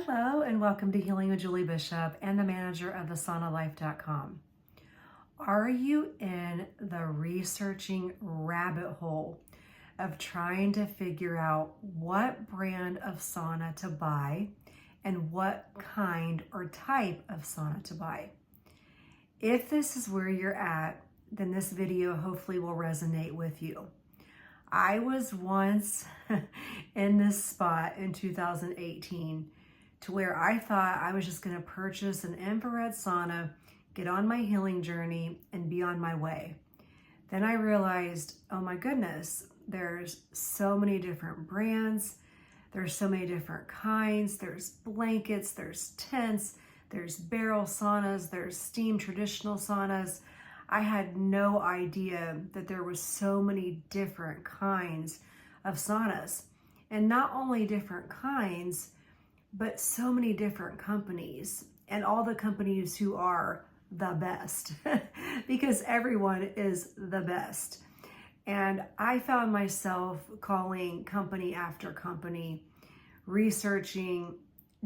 Hello and welcome to Healing with Julie Bishop and the manager of thesaunalife.com. Are you in the researching rabbit hole of trying to figure out what brand of sauna to buy and what kind or type of sauna to buy? If this is where you're at, then this video hopefully will resonate with you. I was once in this spot in 2018 to where I thought I was just going to purchase an infrared sauna, get on my healing journey, and be on my way. Then I realized, oh my goodness, there's so many different brands, there's so many different kinds, there's blankets, there's tents, there's barrel saunas, there's steam traditional saunas. I had no idea that there was so many different kinds of saunas, and not only different kinds, but so many different companies, and all the companies who are the best because everyone is the best. And I found myself calling company after company, researching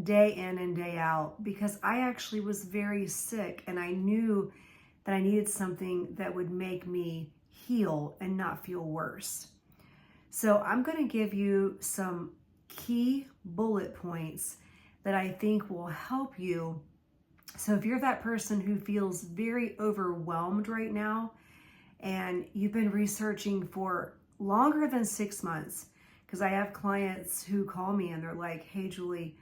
day in and day out, because I actually was very sick and I knew that I needed something that would make me heal and not feel worse. So I'm going to give you some key bullet points that I think will help you. So if you're that person who feels very overwhelmed right now and you've been researching for longer than 6 months, because I have clients who call me and they're like, hey, Julie,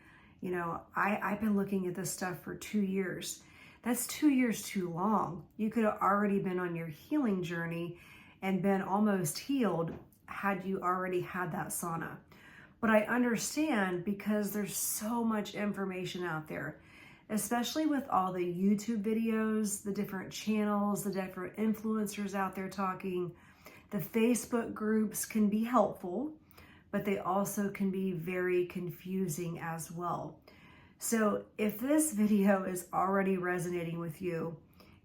I've been looking at this stuff for 2 years. That's 2 years too long. You could have already been on your healing journey and been almost healed had you already had that sauna. But I understand because there's so much information out there, especially with all the YouTube videos, the different channels, the different influencers out there talking. The Facebook groups can be helpful, but they also can be very confusing as well. So if this video is already resonating with you,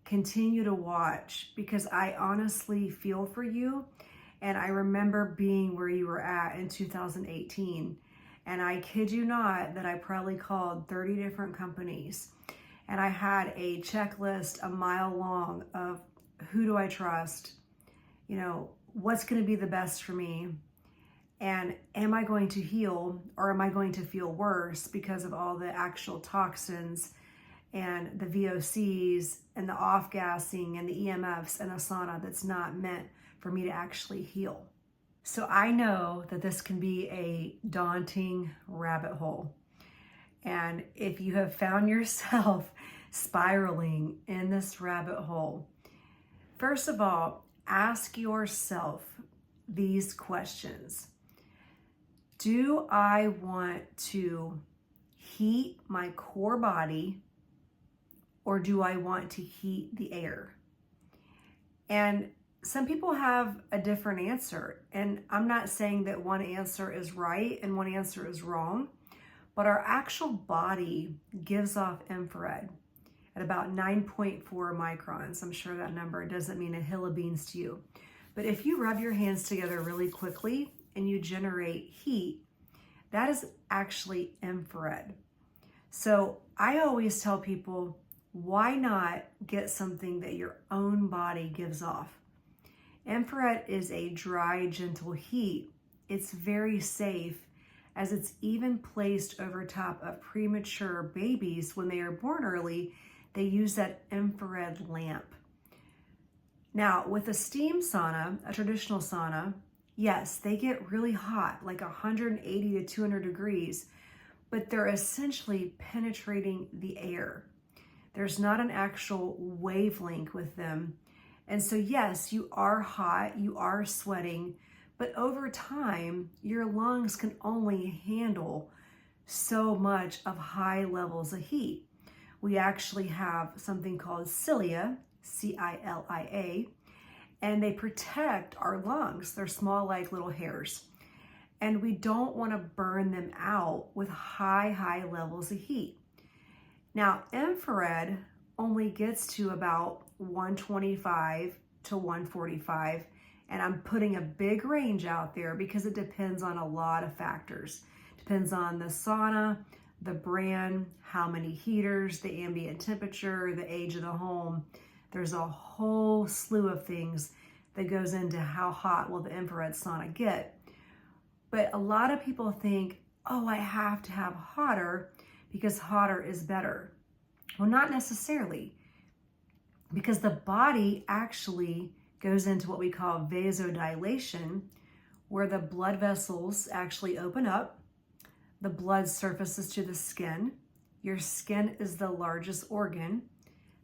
continue to watch, because I honestly feel for you. And I remember being where you were at in 2018. And I kid you not that I probably called 30 different companies. And I had a checklist a mile long of who do I trust? What's going to be the best for me? And am I going to heal or am I going to feel worse because of all the actual toxins and the VOCs and the off-gassing and the EMFs and a sauna that's not meant for me to actually heal? So I know that this can be a daunting rabbit hole. And if you have found yourself spiraling in this rabbit hole, first of all, ask yourself these questions. Do I want to heat my core body, or do I want to heat the air? And some people have a different answer, and I'm not saying that one answer is right and one answer is wrong, but our actual body gives off infrared at about 9.4 microns. I'm sure that number doesn't mean a hill of beans to you. But if you rub your hands together really quickly and you generate heat, that is actually infrared. So I always tell people, why not get something that your own body gives off? Infrared is a dry, gentle heat. It's very safe, as it's even placed over top of premature babies when they are born early. They use that infrared lamp. Now, with a steam sauna, a traditional sauna, yes, they get really hot, like 180 to 200 degrees, but they're essentially penetrating the air. There's not an actual wavelength with them. And so yes, you are hot, you are sweating, but over time, your lungs can only handle so much of high levels of heat. We actually have something called cilia, C-I-L-I-A, and they protect our lungs. They're small like little hairs. And we don't want to burn them out with high levels of heat. Now, infrared only gets to about 125 to 145, and I'm putting a big range out there because it depends on a lot of factors. Depends on the sauna, the brand, how many heaters, the ambient temperature, the age of the home. There's a whole slew of things that goes into how hot will the infrared sauna get. But a lot of people think, oh, I have to have hotter because hotter is better. Well, not necessarily, because the body actually goes into what we call vasodilation, where the blood vessels actually open up, the blood surfaces to the skin. Your skin is the largest organ.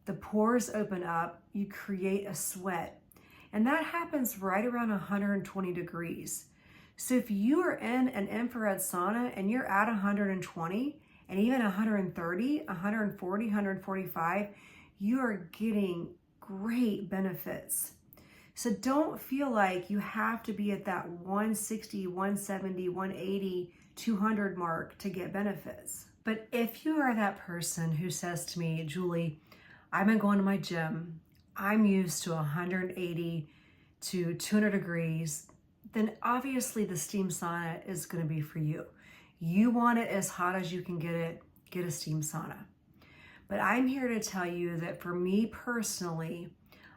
The pores open up, you create a sweat, and that happens right around 120 degrees. So if you are in an infrared sauna and you're at 120 and even 130, 140, 145, you are getting great benefits. So don't feel like you have to be at that 160, 170, 180, 200 mark to get benefits. But if you are that person who says to me, Julie, I've been going to my gym, I'm used to 180 to 200 degrees, then obviously the steam sauna is going to be for you. You want it as hot as you can get it, get a steam sauna. But I'm here to tell you that for me personally,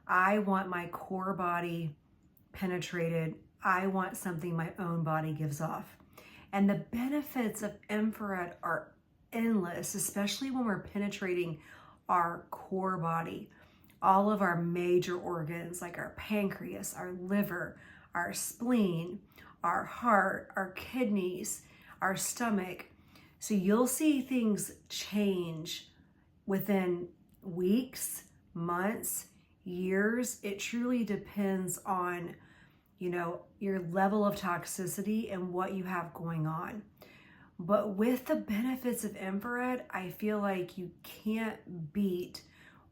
I want my core body penetrated. I want something my own body gives off. And the benefits of infrared are endless, especially when we're penetrating our core body. All of our major organs like our pancreas, our liver, our spleen, our heart, our kidneys, our stomach. So you'll see things change within weeks, months, years. It truly depends on, your level of toxicity and what you have going on. But with the benefits of infrared, I feel like you can't beat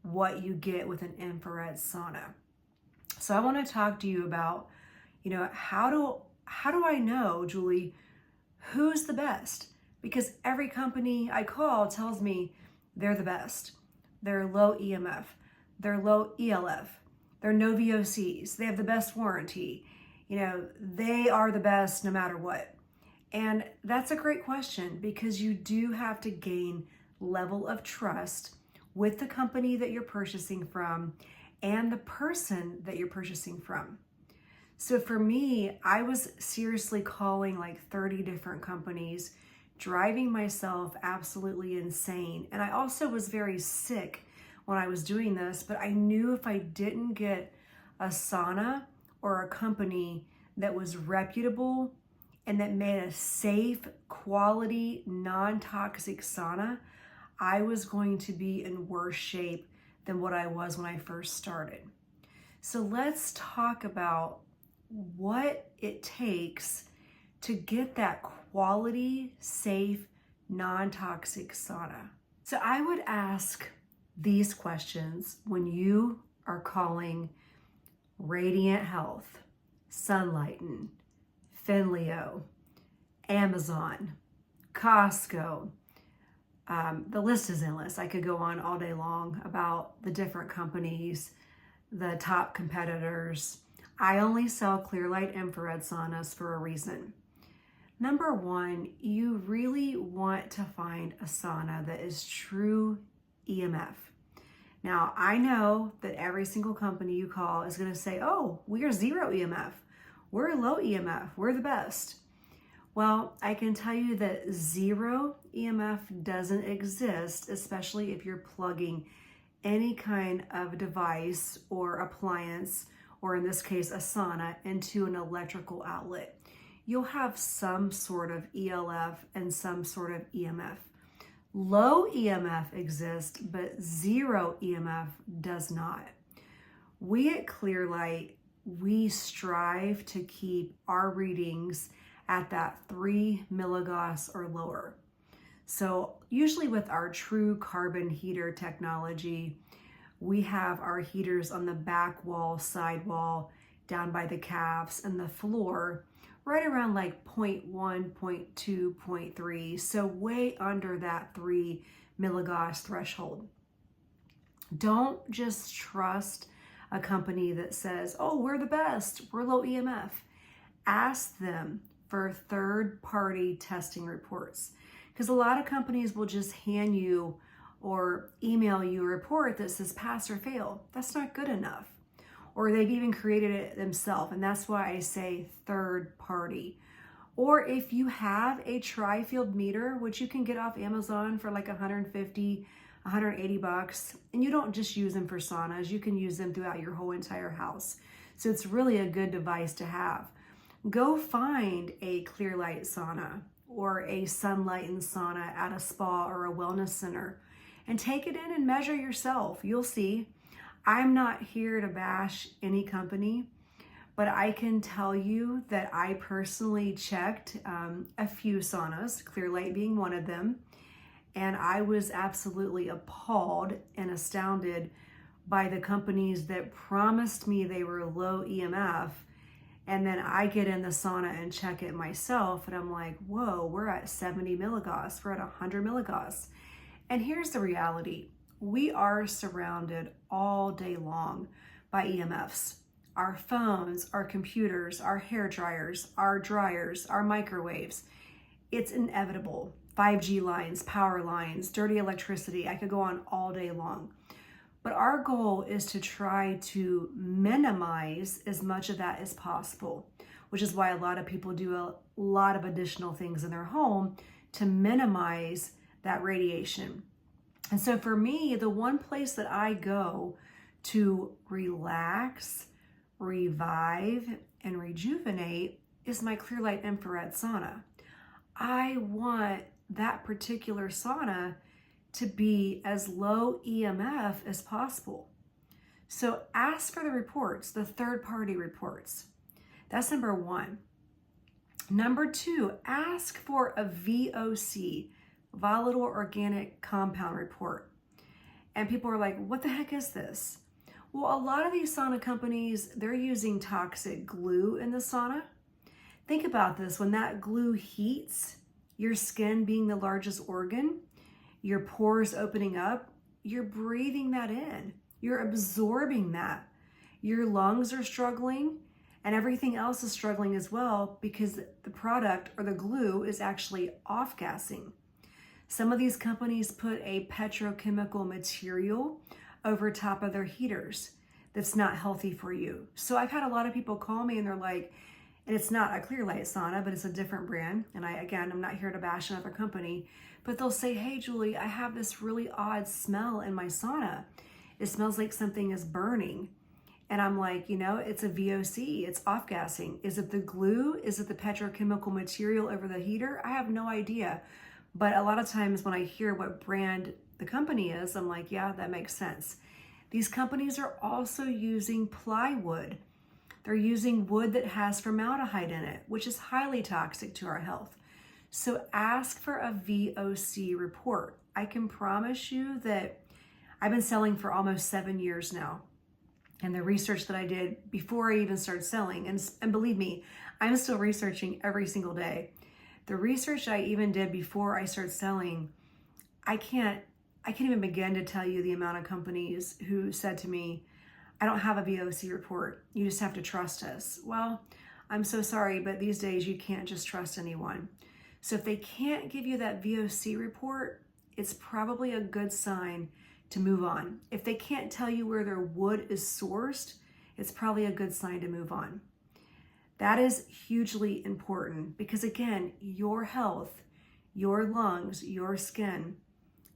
what you get with an infrared sauna. So I want to talk to you about, how do I know, Julie, who's the best? Because every company I call tells me they're the best. They're low EMF. They're low ELF. They're no VOCs. They have the best warranty. They are the best no matter what. And that's a great question, because you do have to gain level of trust with the company that you're purchasing from and the person that you're purchasing from. So for me, I was seriously calling like 30 different companies, driving myself absolutely insane. And I also was very sick when I was doing this, but I knew if I didn't get a sauna or a company that was reputable and that made a safe, quality, non-toxic sauna, I was going to be in worse shape than what I was when I first started. So let's talk about what it takes to get that quality, safe, non-toxic sauna. So I would ask these questions when you are calling Radiant Health, Sunlighten, Finleo, Amazon, Costco. The list is endless. I could go on all day long about the different companies, the top competitors. I only sell Clearlight infrared saunas for a reason. Number one, you really want to find a sauna that is true EMF. Now, I know that every single company you call is going to say, oh, we are zero EMF. We're low EMF. We're the best. Well, I can tell you that zero EMF doesn't exist, especially if you're plugging any kind of device or appliance, or in this case, a sauna, into an electrical outlet. You'll have some sort of ELF and some sort of EMF. Low EMF exists, but zero EMF does not. We at Clearlight, we strive to keep our readings at that 3 milligauss or lower. So usually with our true carbon heater technology, we have our heaters on the back wall, side wall, down by the calves, and the floor, right around like 0.1, 0.2, 0.3, so way under that 3 milligauss threshold. Don't just trust a company that says, oh, we're the best, we're low EMF. Ask them for third-party testing reports, Because a lot of companies will just hand you or email you a report that says pass or fail. That's not good enough. Or they've even created it themselves. And that's why I say third party. Or if you have a tri-field meter, which you can get off Amazon for like 150, 180 bucks, and you don't just use them for saunas, you can use them throughout your whole entire house. So it's really a good device to have. Go find a clear light sauna or a sunlight and sauna at a spa or a wellness center and take it in and measure yourself. You'll see. I'm not here to bash any company, but I can tell you that I personally checked a few saunas, Clear Light being one of them, and I was absolutely appalled and astounded by the companies that promised me they were low EMF, and then I get in the sauna and check it myself, and I'm like, whoa, we're at 70 milligauss, we're at 100 milligauss. And here's the reality. We are surrounded all day long by EMFs. Our phones, our computers, our hair dryers, our microwaves. It's inevitable. 5G lines, power lines, dirty electricity. I could go on all day long. But our goal is to try to minimize as much of that as possible, which is why a lot of people do a lot of additional things in their home to minimize that radiation. And so for me, the one place that I go to relax, revive, and rejuvenate is my Clear Light infrared sauna. I want that particular sauna to be as low EMF as possible. So ask for the reports, the third-party reports. That's number one. Number two, ask for a VOC, volatile organic compound report. And people are like, what the heck is this? Well, a lot of these sauna companies, they're using toxic glue in the sauna. Think about this, when that glue heats, your skin being the largest organ, your pores opening up, you're breathing that in. You're absorbing that. Your lungs are struggling and everything else is struggling as well because the product or the glue is actually off-gassing. Some of these companies put a petrochemical material over top of their heaters that's not healthy for you. So I've had a lot of people call me and they're like, and it's not a Clear Light sauna, but it's a different brand. And I'm not here to bash another company, but they'll say, hey, Julie, I have this really odd smell in my sauna. It smells like something is burning. And I'm like, it's a VOC, it's off-gassing. Is it the glue? Is it the petrochemical material over the heater? I have no idea. But a lot of times when I hear what brand the company is, I'm like, yeah, that makes sense. These companies are also using plywood. They're using wood that has formaldehyde in it, which is highly toxic to our health. So ask for a VOC report. I can promise you that I've been selling for almost 7 years now. And the research that I did before I even started selling, and believe me, I'm still researching every single day. The research I even did before I started selling, I can't even begin to tell you the amount of companies who said to me, I don't have a VOC report. You just have to trust us. Well, I'm so sorry, but these days you can't just trust anyone. So if they can't give you that VOC report, it's probably a good sign to move on. If they can't tell you where their wood is sourced, it's probably a good sign to move on. That is hugely important because again, your health, your lungs, your skin,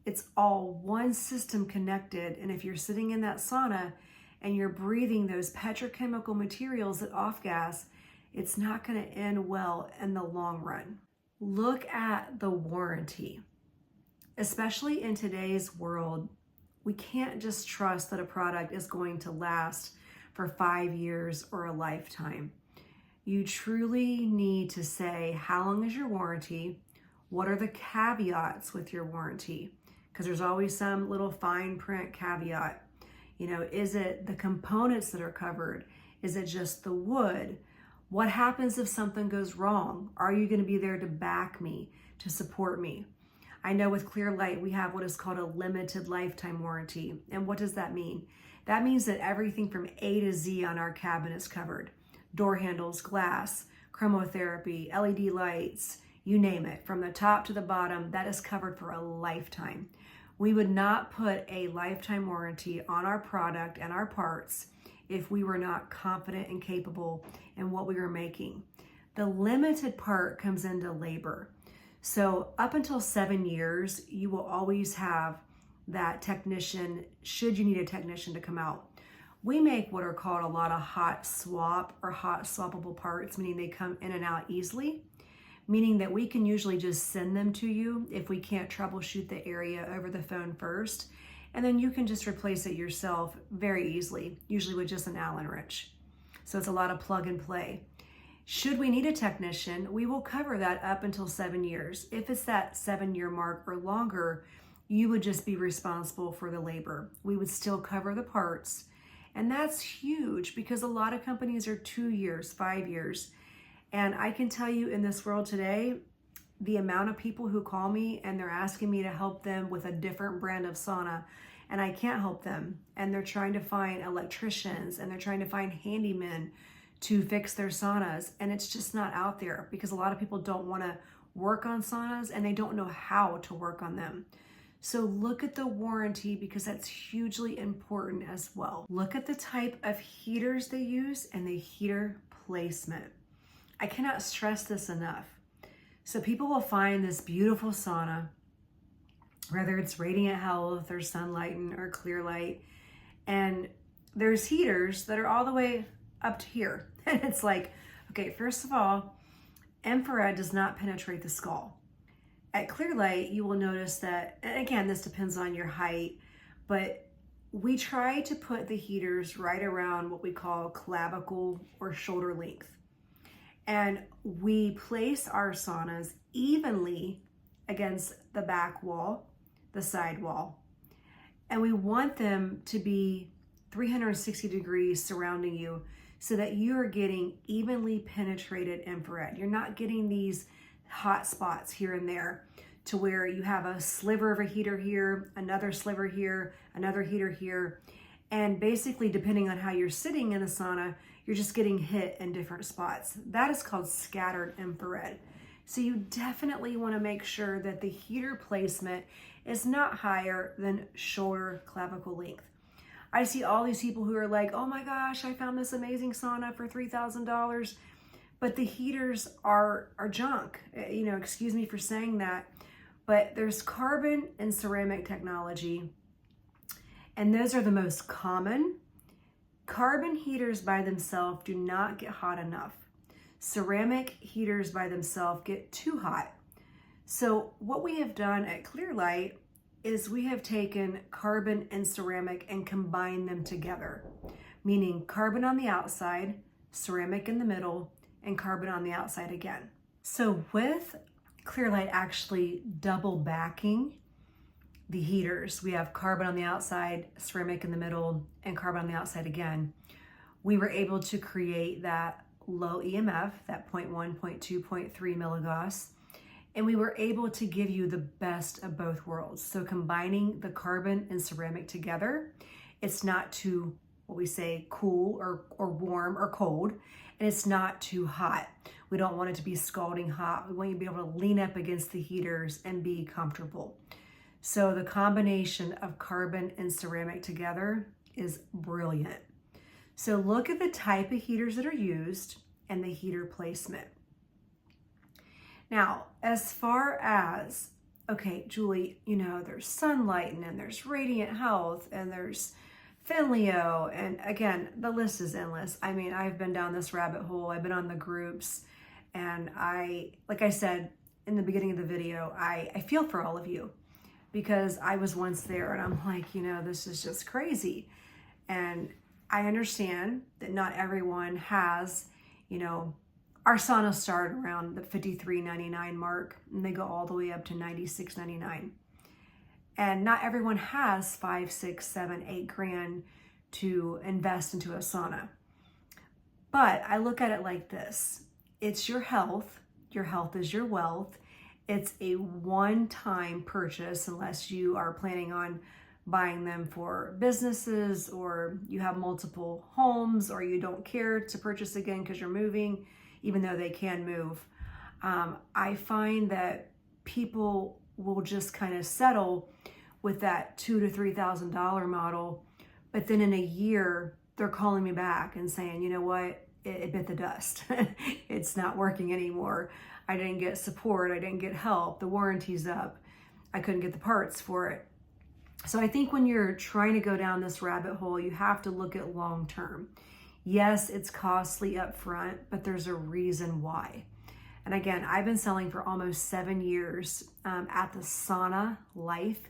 it's all one system connected. And if you're sitting in that sauna and you're breathing those petrochemical materials that off-gas, it's not going to end well in the long run. Look at the warranty. Especially in today's world, we can't just trust that a product is going to last for 5 years or a lifetime. You truly need to say, how long is your warranty? What are the caveats with your warranty? Because there's always some little fine print caveat. Is it the components that are covered? Is it just the wood? What happens if something goes wrong? Are you going to be there to back me, to support me? I know with Clear Light, we have what is called a limited lifetime warranty. And what does that mean? That means that everything from A to Z on our cabin is covered. Door handles, glass, chromotherapy, LED lights, you name it, from the top to the bottom, that is covered for a lifetime. We would not put a lifetime warranty on our product and our parts if we were not confident and capable in what we were making. The limited part comes into labor. So up until 7 years, you will always have that technician, should you need a technician to come out. We make what are called a lot of hot swap or hot swappable parts, meaning they come in and out easily, meaning that we can usually just send them to you if we can't troubleshoot the area over the phone first. And then you can just replace it yourself very easily, usually with just an Allen wrench. So it's a lot of plug and play. Should we need a technician, we will cover that up until 7 years. If it's that 7-year mark or longer, you would just be responsible for the labor. We would still cover the parts. And that's huge because a lot of companies are 2 years, 5 years. And I can tell you in this world today, the amount of people who call me and they're asking me to help them with a different brand of sauna, and I can't help them. And they're trying to find electricians and they're trying to find handymen to fix their saunas. And it's just not out there because a lot of people don't want to work on saunas and they don't know how to work on them. So look at the warranty because that's hugely important as well. Look at the type of heaters they use and the heater placement. I cannot stress this enough. So people will find this beautiful sauna, whether it's Radiant Health or Sunlighten or Clearlight, and there's heaters that are all the way up to here. And it's like, okay, first of all, infrared does not penetrate the skull. At Clearlight, you will notice that, and again, this depends on your height, but we try to put the heaters right around what we call clavicle or shoulder length. And we place our saunas evenly against the back wall, the side wall. And we want them to be 360 degrees surrounding you so that you are getting evenly penetrated infrared. You're not getting these hot spots here and there to where you have a sliver of a heater here, another sliver here, another heater here. And basically, depending on how you're sitting in a sauna, you're just getting hit in different spots. That is called scattered infrared. So you definitely want to make sure that the heater placement is not higher than shoulder clavicle length. I see all these people who are like, oh my gosh, I found this amazing sauna for $3,000, but the heaters are junk. You know, excuse me for saying that, but there's carbon and ceramic technology, and those are the most common. Carbon heaters by themselves do not get hot enough. Ceramic heaters by themselves get too hot. So what we have done at Clearlight is we have taken carbon and ceramic and combined them together, meaning carbon on the outside, ceramic in the middle, and carbon on the outside again. So with Clearlight actually double backing the heaters, we have carbon on the outside, ceramic in the middle, and carbon on the outside again. We were able to create that low EMF, that 0.1, 0.2, 0.3 milligauss, and we were able to give you the best of both worlds. So combining the carbon and ceramic together, it's not too, what we say, cool or warm or cold, and it's not too hot. We don't want it to be scalding hot. We want you to be able to lean up against the heaters and be comfortable. So the combination of carbon and ceramic together is brilliant. So look at the type of heaters that are used and the heater placement. Now, as far as, okay, Julie, you know, there's Sunlighten and there's Radiant Health and there's Finleo, and again, the list is endless. I mean, I've been down this rabbit hole. I've been on the groups, and like I said in the beginning of the video, I feel for all of you because I was once there, and I'm like, you know, this is just crazy. And I understand that not everyone has, you know, our saunas start around the $53.99 mark, and they go all the way up to $96.99. And not everyone has 5, 6, 7, 8 grand to invest into a sauna. But I look at it like this. It's your health. Your health is your wealth. It's a one-time purchase unless you are planning on buying them for businesses or you have multiple homes or you don't care to purchase again because you're moving, even though they can move. I find that people will just kind of settle with that $2,000 to $3,000 model, but then in a year they're calling me back and saying, you know what, it bit the dust. It's not working anymore. I didn't get support. I didn't get help. The warranty's up. I couldn't get the parts for it. So I think when you're trying to go down this rabbit hole, you have to look at long term. Yes, it's costly up front, but there's a reason why. And again, I've been selling for almost 7 years at the Sauna Life.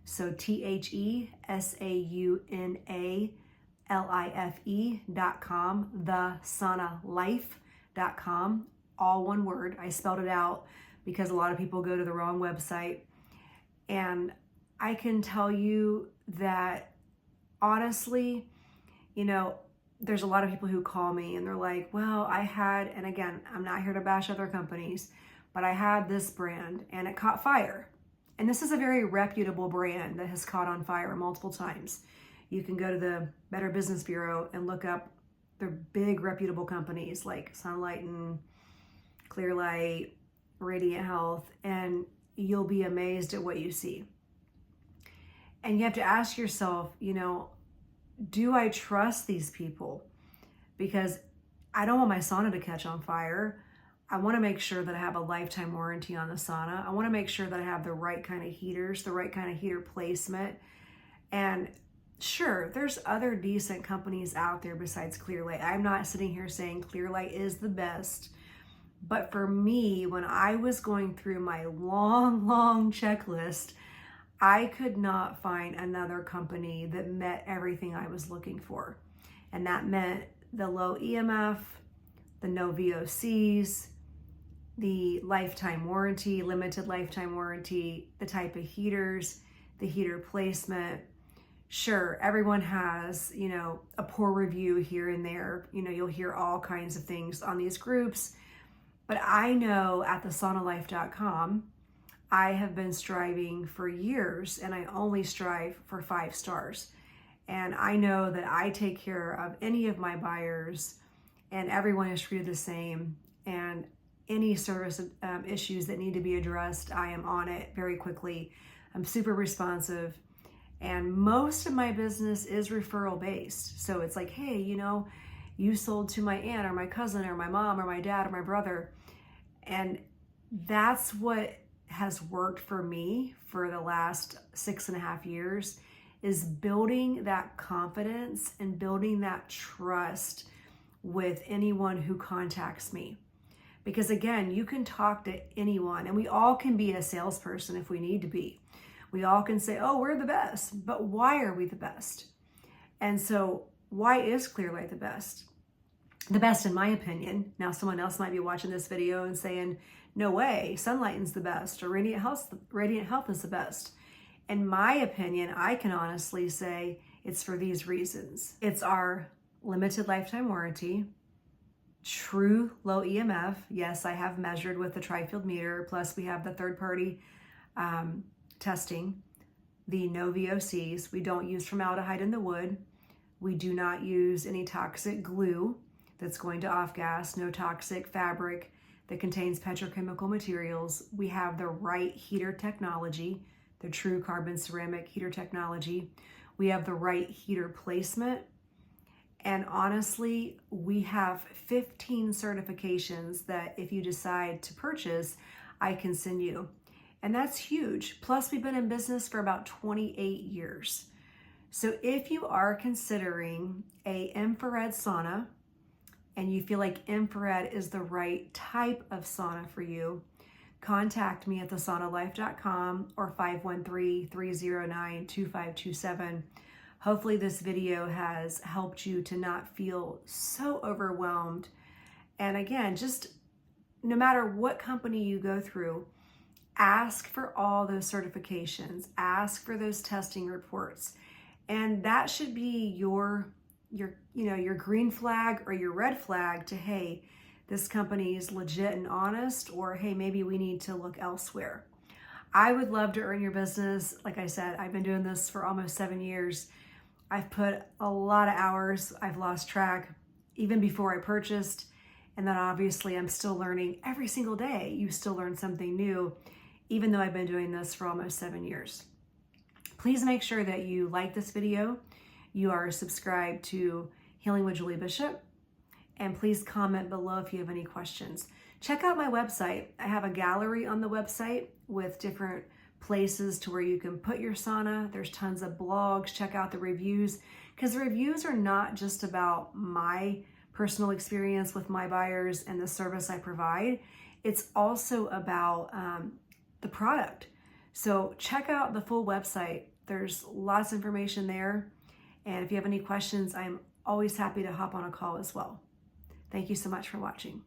So TheSaunaLife.com, thesaunalife.com, all one word. I spelled it out because a lot of people go to the wrong website. And I can tell you that honestly, you know, there's a lot of people who call me and they're like, well, I had, and again, I'm not here to bash other companies, but I had this brand and it caught fire. And this is a very reputable brand that has caught on fire multiple times. You can go to the Better Business Bureau and look up the big reputable companies like Sunlight and Clearlight, Radiant Health, and you'll be amazed at what you see. And you have to ask yourself, you know, do I trust these people? Because I don't want my sauna to catch on fire. I want to make sure that I have a lifetime warranty on the sauna. I want to make sure that I have the right kind of heaters, the right kind of heater placement. And sure, there's other decent companies out there besides Clearlight. I'm not sitting here saying Clearlight is the best. But for me, when I was going through my long checklist, I could not find another company that met everything I was looking for. And that meant the low EMF, the no VOCs, the lifetime warranty, limited lifetime warranty, the type of heaters, the heater placement. Sure, everyone has, you know, a poor review here and there. You know, you'll hear all kinds of things on these groups. But I know at thesaunalife.com, I have been striving for years, and I only strive for 5 stars. And I know that I take care of any of my buyers, and everyone is treated the same. And any service issues that need to be addressed, I am on it very quickly. I'm super responsive. And most of my business is referral based. So it's like, hey, you know, you sold to my aunt or my cousin or my mom or my dad or my brother. And that's what has worked for me for the last 6.5 years, is building that confidence and building that trust with anyone who contacts me. Because again, you can talk to anyone, and we all can be a salesperson if we need to be. We all can say, oh, we're the best, but why are we the best? And so why is Clearlight the best? The best in my opinion. Now someone else might be watching this video and saying, no way, Sunlighten's the best, or Radiant Health is the best. In my opinion, I can honestly say it's for these reasons. It's our limited lifetime warranty, true low EMF. Yes, I have measured with the tri-field meter, plus we have the third-party testing, the no VOCs. We don't use formaldehyde in the wood. We do not use any toxic glue that's going to off-gas, no toxic fabric that contains petrochemical materials. We have the right heater technology, the true carbon ceramic heater technology. We have the right heater placement. And honestly, we have 15 certifications that if you decide to purchase, I can send you. And that's huge. Plus, we've been in business for about 28 years. So if you are considering an infrared sauna, and you feel like infrared is the right type of sauna for you, contact me at thesaunalife.com or 513-309-2527. Hopefully this video has helped you to not feel so overwhelmed. And again, just no matter what company you go through, ask for all those certifications, ask for those testing reports. And that should be your green flag or your red flag to, hey, this company is legit and honest, or hey, maybe we need to look elsewhere. I would love to earn your business. Like I said, I've been doing this for almost 7 years. I've put a lot of hours. I've lost track even before I purchased. And then obviously I'm still learning every single day. You still learn something new, even though I've been doing this for almost 7 years. Please make sure that you like this video, you are subscribed to Healing with Julie Bishop, and please comment below if you have any questions. Check out my website. I have a gallery on the website with different places to where you can put your sauna. There's tons of blogs. Check out the reviews, because the reviews are not just about my personal experience with my buyers and the service I provide. It's also about the product. So check out the full website. There's lots of information there. And if you have any questions, I'm always happy to hop on a call as well. Thank you so much for watching.